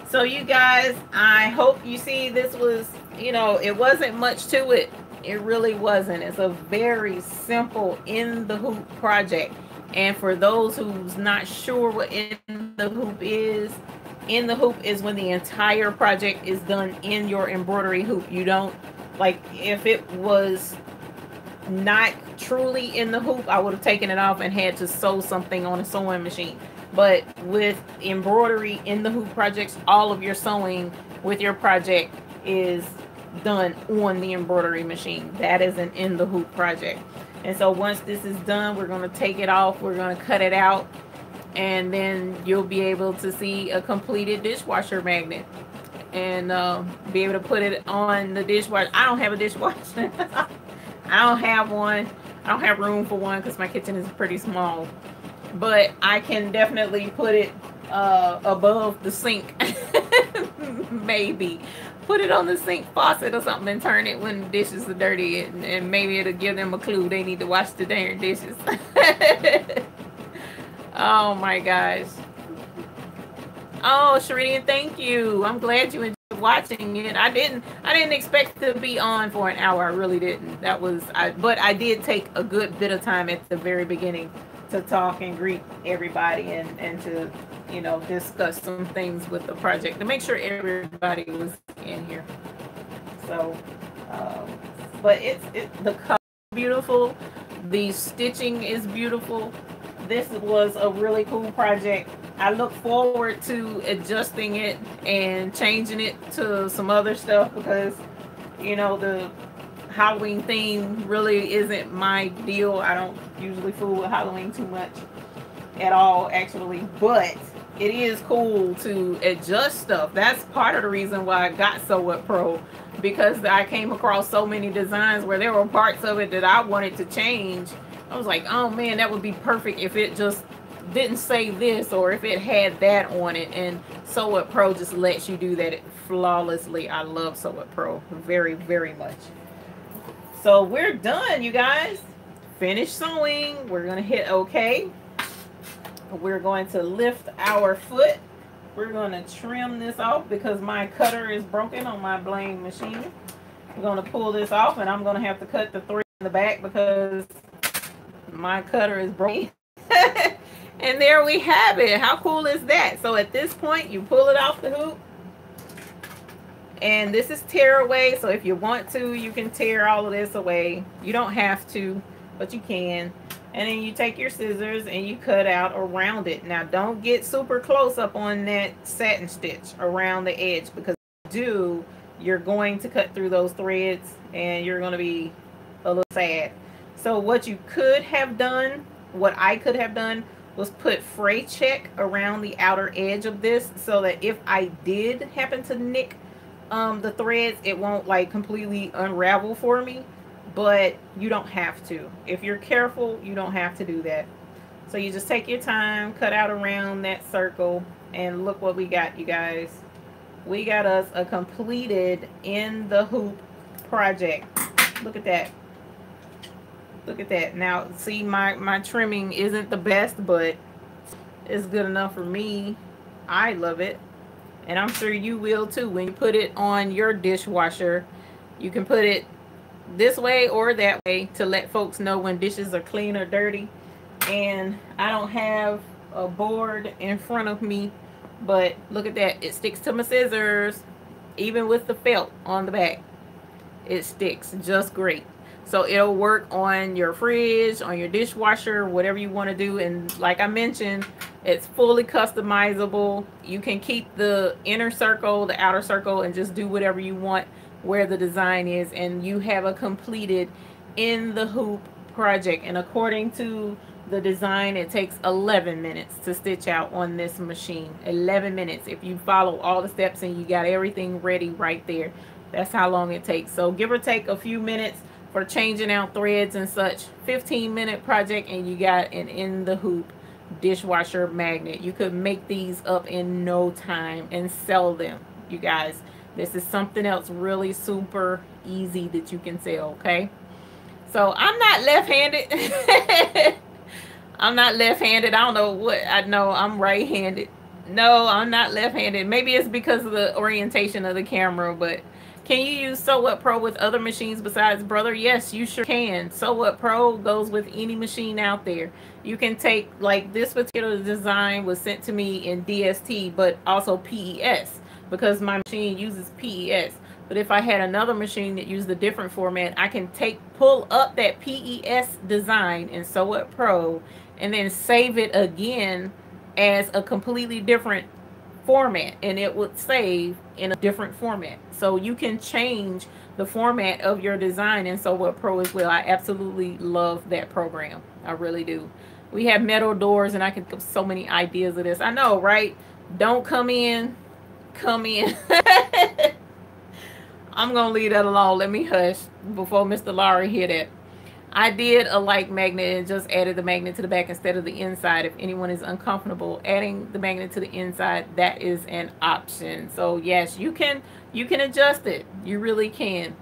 So you guys, I hope you see this was, you know, it wasn't much to it. It really wasn't. It's a very simple in the hoop project. And for those who's not sure what in the hoop is when the entire project is done in your embroidery hoop. You don't, like, if it was not truly in the hoop, I would have taken it off and had to sew something on a sewing machine. But with embroidery in the hoop projects, all of your sewing with your project is done on the embroidery machine. That is an in the hoop project. And so once this is done, we're going to take it off, we're going to cut it out, and then you'll be able to see a completed dishwasher magnet and be able to put it on the dishwasher. I don't have a dishwasher. I don't have one. I don't have room for one because my kitchen is pretty small. But I can definitely put it above the sink. Maybe. Put it on the sink faucet or something and turn it when the dishes are dirty, and maybe it'll give them a clue they need to wash the darn dishes. Oh my gosh. Oh, Sharidian, thank you. I'm glad you enjoyed watching it. I didn't expect to be on for an hour. I really didn't. But I did take a good bit of time at the very beginning to talk and greet everybody and to, you know, discuss some things with the project to make sure everybody was in here. So, but the color is beautiful. The stitching is beautiful. This was a really cool project. I look forward to adjusting it and changing it to some other stuff because, you know, the Halloween theme really isn't my deal. I don't usually fool with Halloween too much at all, actually. But it is cool to adjust stuff. That's part of the reason why I got Sew What Pro, because I came across so many designs where there were parts of it that I wanted to change. I was like, oh man, that would be perfect if it just didn't say this or if it had that on it. And Sew What Pro just lets you do that flawlessly. I love Sew What Pro very, very much. So we're done, you guys. Finish sewing. We're going to hit OK. We're going to lift our foot. We're going to trim this off because my cutter is broken on my Bling machine. We're going to pull this off, and I'm going to have to cut the thread in the back because my cutter is broken. And there we have it. How cool is that? So at this point, you pull it off the hoop. And this is tear away. So if you want to, you can tear all of this away. You don't have to, but you can. And then you take your scissors and you cut out around it. Now, don't get super close up on that satin stitch around the edge, because if you do, you're going to cut through those threads and you're going to be a little sad. So what you could have done, what I could have done, was put fray check around the outer edge of this so that if I did happen to nick the threads, it won't like completely unravel for me. But you don't have to. If you're careful, you don't have to do that. So you just take your time, cut out around that circle, and look what we got, you guys. We got us a completed in the hoop project. Look at that. Look at that. Now, see, my trimming isn't the best, but it's good enough for me. I love it. And I'm sure you will too. When you put it on your dishwasher, you can put it this way or that way to let folks know when dishes are clean or dirty. And I don't have a board in front of me, but look at that. It sticks to my scissors, even with the felt on the back. It sticks just great. So it'll work on your fridge, on your dishwasher, whatever you want to do. And like I mentioned, it's fully customizable. You can keep the inner circle, the outer circle, and just do whatever you want where the design is. And you have a completed in the hoop project. And according to the design, it takes 11 minutes to stitch out on this machine. 11 minutes. If you follow all the steps and you got everything ready right there, that's how long it takes. So give or take a few minutes for changing out threads and such. 15-minute project, and you got an in the hoop dishwasher magnet. You could make these up in no time and sell them, you guys. This is something else really super easy that you can sell. Okay, so I'm not left-handed. I'm not left-handed. I don't know what I know. I'm right-handed. No, I'm not left-handed. Maybe it's because of the orientation of the camera, but can you use Sew What Pro with other machines besides Brother? Yes, you sure can. Sew What Pro goes with any machine out there. You can take, like this particular design was sent to me in DST, but also PES, because my machine uses PES. But if I had another machine that used a different format, I can pull up that PES design in Sew What Pro and then save it again as a completely different format, and it would save in a different format. So you can change the format of your design in Sew What Pro as well. I absolutely love that program. I really do. We have metal doors, and I can give so many ideas of this. I know, right? Don't come in. Come in. I'm gonna leave that alone. Let me hush before Mr. Laurie hear that. I did a like magnet and just added the magnet to the back instead of the inside. If anyone is uncomfortable adding the magnet to the inside, that is an option. So yes, you can adjust it. You really can.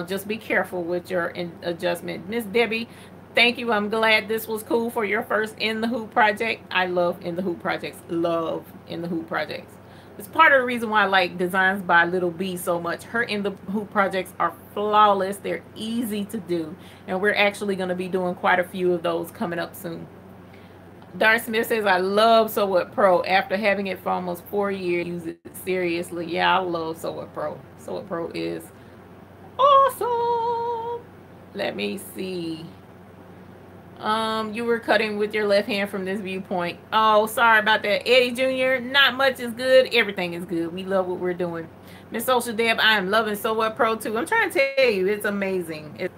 Just be careful with your adjustment. Miss Debbie, thank you. I'm glad this was cool for your first In the Hoop project. I love In the Hoop projects. Love In the Hoop projects. It's part of the reason why I like Designs by Little B so much. Her In the Hoop projects are flawless. They're easy to do. And we're actually going to be doing quite a few of those coming up soon. Darcy Smith says, I love Sew What Pro. After having it for almost 4 years, use it seriously. Yeah, I love Sew What Pro. Sew What Pro is awesome. Let me see. You were cutting with your left hand from this viewpoint. Oh, sorry about that. Eddie Jr., not much is good. Everything is good. We love what we're doing. Miss Social Deb, I am loving Sew What Pro too. I'm trying to tell you, it's amazing.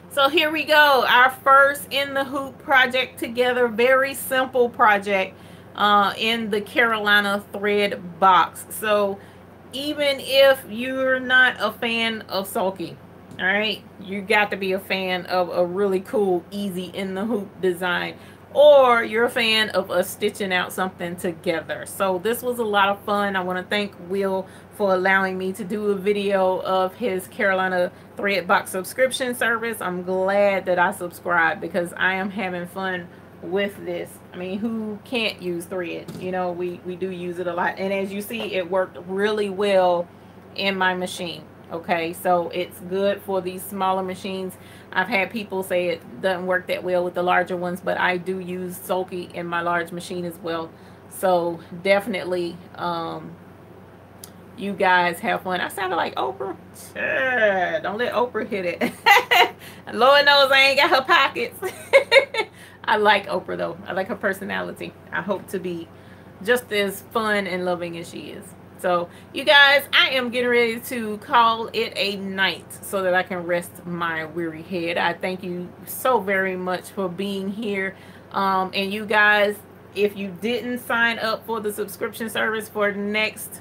So here we go. Our first In the Hoop project together. Very simple project in the Carolina thread box. So even if you're not a fan of sulky, all right, you got to be a fan of a really cool, easy In the Hoop design, or you're a fan of us stitching out something together. So this was a lot of fun. I want to thank Will for allowing me to do a video of his Carolina thread box subscription service. I'm glad that I subscribed because I am having fun with this. I mean, who can't use thread? You know, we do use it a lot, and as you see, it worked really well in my machine. Okay, so it's good for these smaller machines. I've had people say it doesn't work that well with the larger ones, but I do use sulky in my large machine as well. So definitely you guys have fun. I sounded like Oprah. Sure, don't let Oprah hit it. Lord knows I ain't got her pockets. I like Oprah though. I like her personality. I hope to be just as fun and loving as she is. So you guys, I am getting ready to call it a night so that I can rest my weary head. I thank you so very much for being here. And you guys, if you didn't sign up for the subscription service for next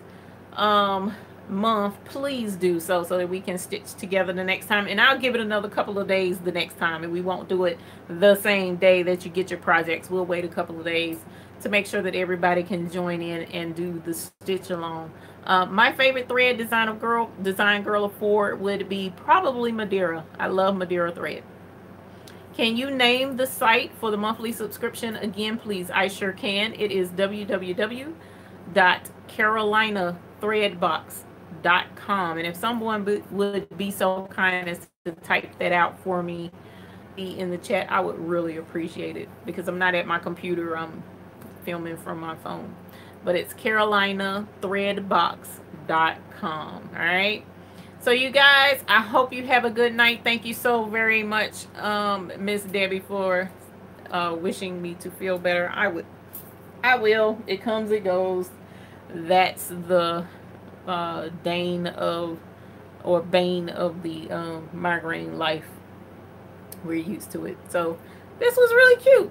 month, please do so that we can stitch together the next time. And I'll give it another couple of days the next time, and we won't do it the same day that you get your projects. We'll wait a couple of days to make sure that everybody can join in and do the stitch along. My favorite thread design girl of 4 would be probably Madeira. I love Madeira thread. Can you name the site for the monthly subscription again, please? I sure can. It is www.carolinathreadbox.com. And if someone would be so kind as to type that out for me in the chat, I would really appreciate it, because I'm not at my computer. I'm filming from my phone. But it's carolinathreadbox.com. All right, so you guys, I hope you have a good night. Thank you so very much, Miss Debbie, for wishing me to feel better. I will. It comes, it goes. That's the bane of the migraine life. We're used to it. So this was really cute.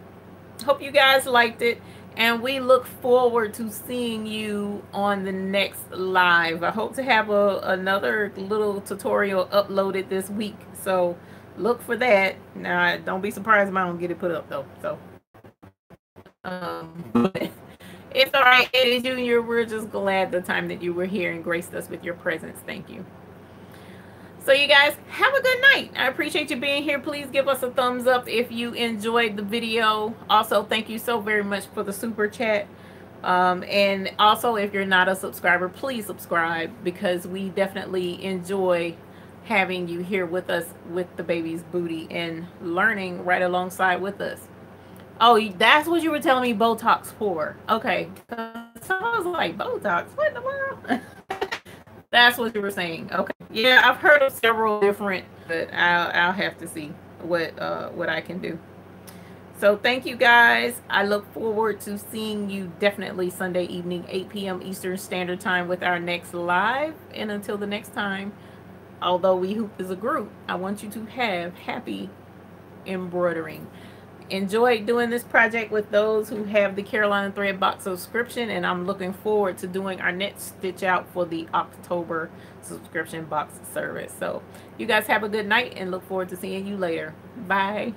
Hope you guys liked it, and we look forward to seeing you on the next live. I hope to have another little tutorial uploaded this week, so look for that. Now, don't be surprised if I don't get it put up though. So but it's all right, Eddie Jr. We're just glad the time that you were here and graced us with your presence. Thank you. So you guys, have a good night. I appreciate you being here. Please give us a thumbs up if you enjoyed the video. Also, thank you so very much for the super chat. And also, if you're not a subscriber, please subscribe, because we definitely enjoy having you here with us with the baby's booty and learning right alongside with us. Oh, that's what you were telling me Botox for. Okay. So I was like, Botox? What in the world? That's what you were saying. Okay. Yeah, I've heard of several different, but I'll have to see what I can do. So thank you guys. I look forward to seeing you definitely Sunday evening, 8 p.m. Eastern Standard Time with our next live. And until the next time, although we hoop as a group, I want you to have happy embroidering. enjoyed doing this project with those who have the Carolina Thread box subscription, and I'm looking forward to doing our next stitch out for the October subscription box service. So you guys have a good night and look forward to seeing you later. Bye.